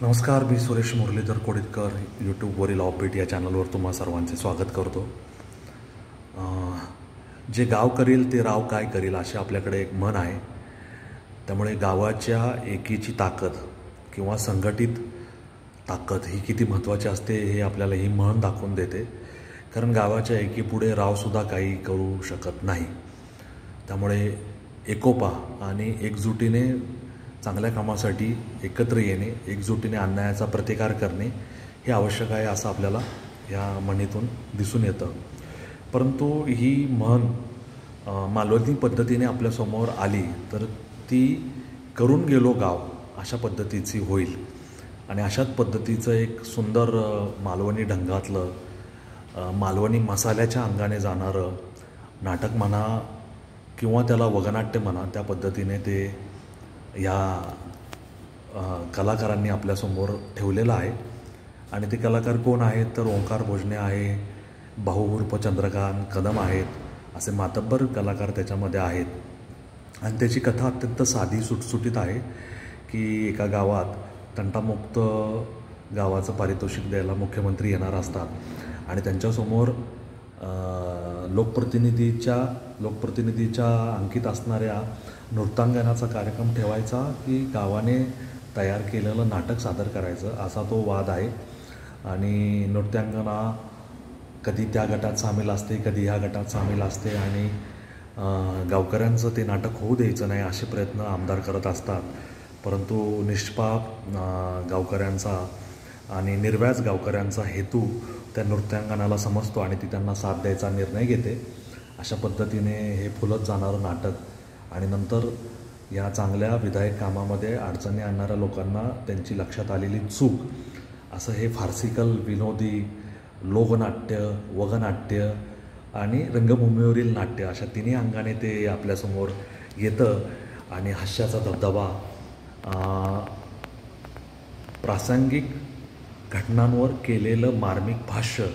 नमस्कार, मी सुरेश मुरलीधर कोडितकर यूट्यूबवरील ऑपबीट या चॅनलवर तुम्हा सर्वांचे स्वागत करतो. जे गाव करील ते राव काय करील असे आपल्याकडे एक म्हण आहे. त्यामुळे गावाच्या एकीची ताकद किंवा संघटित ताकद ही किती महत्त्वाची असते हे आपल्याला ही म्हण दाखवून देते. कारण गावाच्या एकीपुढे रावसुद्धा काही करू शकत नाही. त्यामुळे एकोपा आणि एकजुटीने चांगल्या कामासाठी एकत्र येणे, एकजुटीने अन्यायाचा प्रतिकार करणे हे आवश्यक आहे असं आपल्याला या म्हणीतून दिसून येतं. परंतु ही म्हण मालवणी पद्धतीने आपल्यासमोर आली तर ती करून गेलो गाव अशा पद्धतीची होईल. आणि अशाच पद्धतीचं एक सुंदर मालवणी ढंगातलं मालवणी मसाल्याच्या अंगाने जाणारं नाटक म्हणा किंवा त्याला वगनाट्य म्हणा, त्या पद्धतीने ते या कलाकारांनी आपल्यासमोर ठेवलेलं आहे. आणि ते कलाकार कोण आहेत तर ओंकार भोजने आहे, भाऊ उर्फ चंद्रकांत कदम आहेत, असे मातब्बर कलाकार त्याच्यामध्ये आहेत. आणि त्याची कथा अत्यंत साधी सुटसुटीत आहे की एका गावात तंटामुक्त गावाचं पारितोषिक द्यायला मुख्यमंत्री येणार असतात आणि त्यांच्यासमोर लोकप्रतिनिधीच्या अंकित असणाऱ्या नृत्यांगनाचा कार्यक्रम ठेवायचा की गावाने तयार केलेलं नाटक सादर करायचं असा तो वाद आहे. आणि नृत्यांगना कधी त्या गटात सामील असते, कधी ह्या गटात सामील असते आणि गावकऱ्यांचं ते नाटक होऊ द्यायचं नाही असे प्रयत्न आमदार करत असतात. परंतु निष्पाप गावकऱ्यांचा आणि निर्व्याज गावकऱ्यांचा हेतू त्या नृत्यांगनाला समजतो आणि ती त्यांना साथ द्यायचा निर्णय घेते. अशा पद्धतीने हे फुलत जाणारं नाटक आणि नंतर या चांगल्या विधायक कामामध्ये अडचणी आणणाऱ्या लोकांना त्यांची लक्षात आलेली चूक असं हे फार्सिकल विनोदी लोकनाट्य, वगनाट्य आणि रंगभूमीवरील नाट्य अशा तिन्ही अंगाने ते आपल्यासमोर येतं. आणि हास्याचा धबधबा, प्रासंगिक घटनांवर केलेलं मार्मिक भाष्य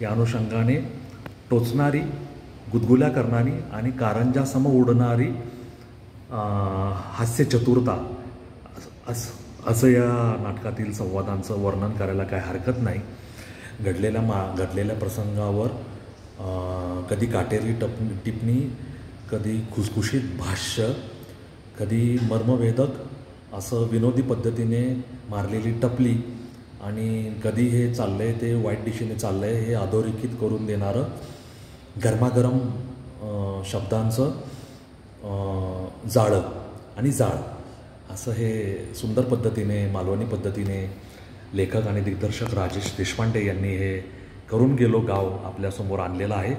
या अनुषंगाने टोचणारी, गुदगुल्या करणारी आणि कारंजासम उडणारी हास्यचतुरता असं या नाटकातील संवादांचं वर्णन करायला काय हरकत नाही. घडलेल्या प्रसंगावर कधी काटेरी टिप्पणी, कधी खुसखुशीत भाष्य, कधी मर्मवेधक असं विनोदी पद्धतीने मारलेली टपली आणि कधी हे चाललंय ते वाईट दिशेने चाललंय हे अधोरेखित करून देणारं गरमागरम शब्दांचं जाळं आणि जाळ असं हे सुंदर पद्धतीने मालवणी पद्धतीने लेखक आणि दिग्दर्शक राजेश देशपांडे यांनी हे करून गेलो गाव आपल्यासमोर आणलेलं आहे.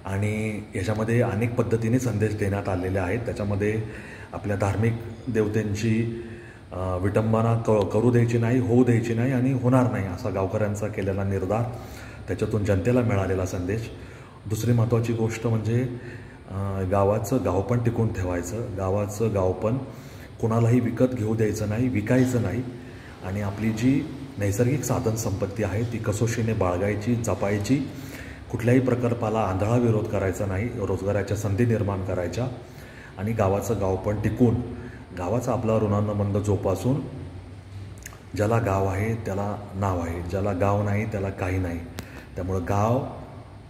आणि याच्यामध्ये अनेक पद्धतीने संदेश देण्यात आलेले आहेत. त्याच्यामध्ये आपल्या धार्मिक देवतेंची विटंबना करू द्यायची नाही, होऊ द्यायची नाही आणि होणार नाही असा गावकऱ्यांचा केलेला निर्धार, त्याच्यातून जनतेला मिळालेला संदेश. दुसरी महत्त्वाची गोष्ट म्हणजे गावाचं गावपण टिकून ठेवायचं. गावाचं गावपण कोणालाही विकत घेऊ द्यायचं नाही, विकायचं नाही. आणि आपली जी नैसर्गिक साधनसंपत्ती आहे ती कसोशीने बाळगायची, जपायची. कुठल्याही प्रकल्पाला आंधळा विरोध करायचा नाही, रोजगाराच्या संधी निर्माण करायच्या आणि गावाचं गावपण टिकून गावाचा आपला ऋणानुबंध जोपासून ज्याला गाव आहे त्याला नाव आहे, ज्याला गाव नाही त्याला काही नाही. त्यामुळं गाव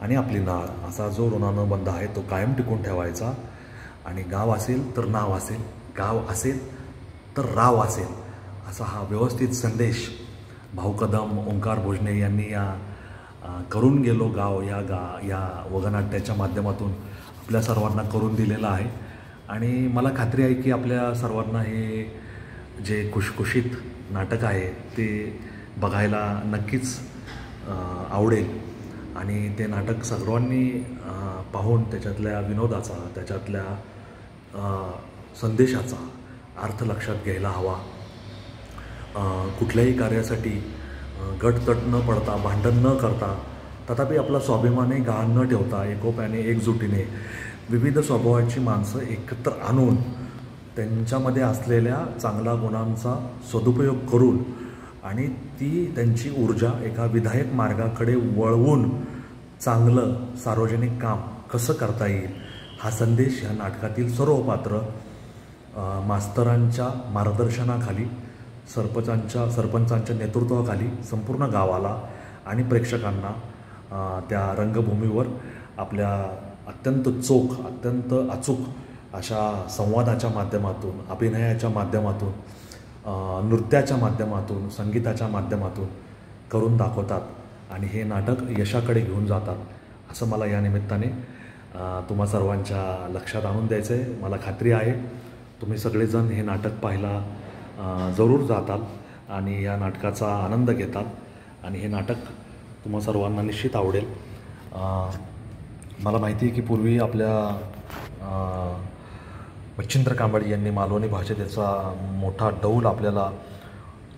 आणि आपली नाळ असा जो ऋणानुबंध आहे तो कायम टिकून ठेवायचा. आणि गाव असेल तर नाव असेल, गाव असेल तर राव असेल असा हा व्यवस्थित संदेश भाऊ कदम, ओंकार भोजने यांनी या करून गेलो गाव या वगनाट्याच्या माध्यमातून आपल्या सर्वांना करून दिलेलं आहे. आणि मला खात्री आहे की आपल्या सर्वांना हे जे खुशखुशीत नाटक आहे ते बघायला नक्कीच आवडेल. आणि ते नाटक सर्वांनी पाहून त्याच्यातल्या विनोदाचा, त्याच्यातल्या संदेशाचा अर्थ लक्षात घ्यायला हवा. कुठल्याही कार्यासाठी गटतट न पडता, भांडण न करता, तथापि आपला स्वाभिमानही गहाण न ठेवता एकोप्याने, एकजुटीने विविध स्वभावाची माणसं एकत्र आणून त्यांच्यामध्ये असलेल्या चांगल्या गुणांचा सदुपयोग करून आणि ती त्यांची ऊर्जा एका विधायक मार्गाकडे वळवून चांगलं सार्वजनिक काम कसं करता येईल हा संदेश ह्या नाटकातील सर्व पात्र मास्तरांच्या मार्गदर्शनाखाली सरपंचांच्या नेतृत्वाखाली संपूर्ण गावाला आणि प्रेक्षकांना त्या रंगभूमीवर आपल्या अत्यंत चोख, अत्यंत अचूक अशा संवादाच्या माध्यमातून, अभिनयाच्या माध्यमातून, नृत्याच्या माध्यमातून, संगीताच्या माध्यमातून करून दाखवतात आणि हे नाटक यशाकडे घेऊन जातात असं मला या निमित्ताने तुम्हा सर्वांच्या लक्षात आणून द्यायचं आहे. मला खात्री आहे तुम्ही सगळेजण हे नाटक पाहायला जरूर जाताल आणि या नाटकाचा आनंद घेताल आणि हे नाटक तुम्हा सर्वांना निश्चित आवडेल. मला माहिती आहे की पूर्वी आपल्या मच्छिंद्र कांबळी यांनी मालवणी भाषेत याचा मोठा डौल आपल्याला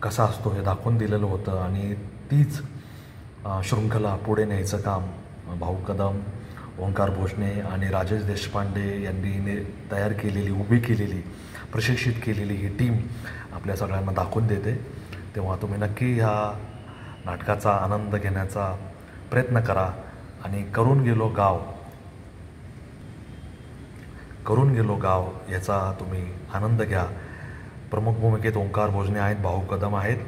कसा असतो हे दाखवून दिलेलं होतं आणि तीच शृंखला पुढे न्यायचं काम भाऊ कदम, ओंकार भोसने आणि राजेश देशपांडे यांनी तयार केलेली, उभी केलेली, प्रशिक्षित केलेली ही टीम आपल्या सगळ्यांना दाखवून देते. तेव्हा तुम्ही नक्की ह्या नाटकाचा आनंद घेण्याचा प्रयत्न करा आणि करून गेलो गाव याचा तुम्ही आनंद घ्या. प्रमुख भूमिकेत ओंकार भोजने आहेत, भाऊ कदम आहेत,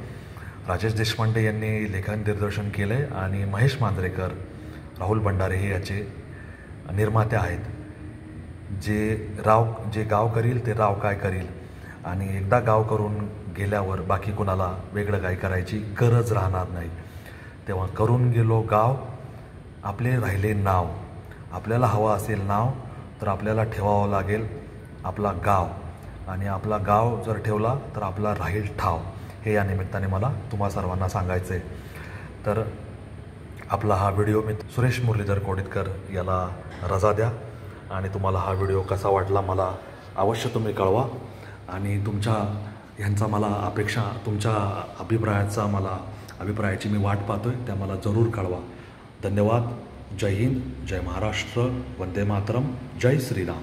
राजेश देशपांडे यांनी लेखन दिग्दर्शन केलं आहे आणि महेश मांजरेकर, राहुल भंडारे हे याचे निर्माते आहेत. जे गाव करील ते राव काय करील आणि एकदा गाव करून गेल्यावर बाकी कोणाला वेगळं काय करायची गरज राहणार नाही. तेव्हा करून गेलो गाव, आपले राहिले नाव. आपल्याला हवं असेल नाव तर आपल्याला ठेवावं लागेल आपला गाव आणि आपला गाव जर ठेवला तर आपला राहील ठाव. हे या निमित्ताने मला तुम्हा सर्वांना सांगायचं आहे. तर आपला हा व्हिडिओ मी सुरेश मुरलीधर कोडितकर याला रजा द्या आणि तुम्हाला हा व्हिडिओ कसा वाटला मला अवश्य तुम्ही कळवा आणि ह्यांचा मला अपेक्षा, तुमच्या अभिप्रायाची मी वाट पाहतोय, त्या मला जरूर कळवा. धन्यवाद. जय हिंद, जय महाराष्ट्र, वंदे मातरम, जय श्रीराम.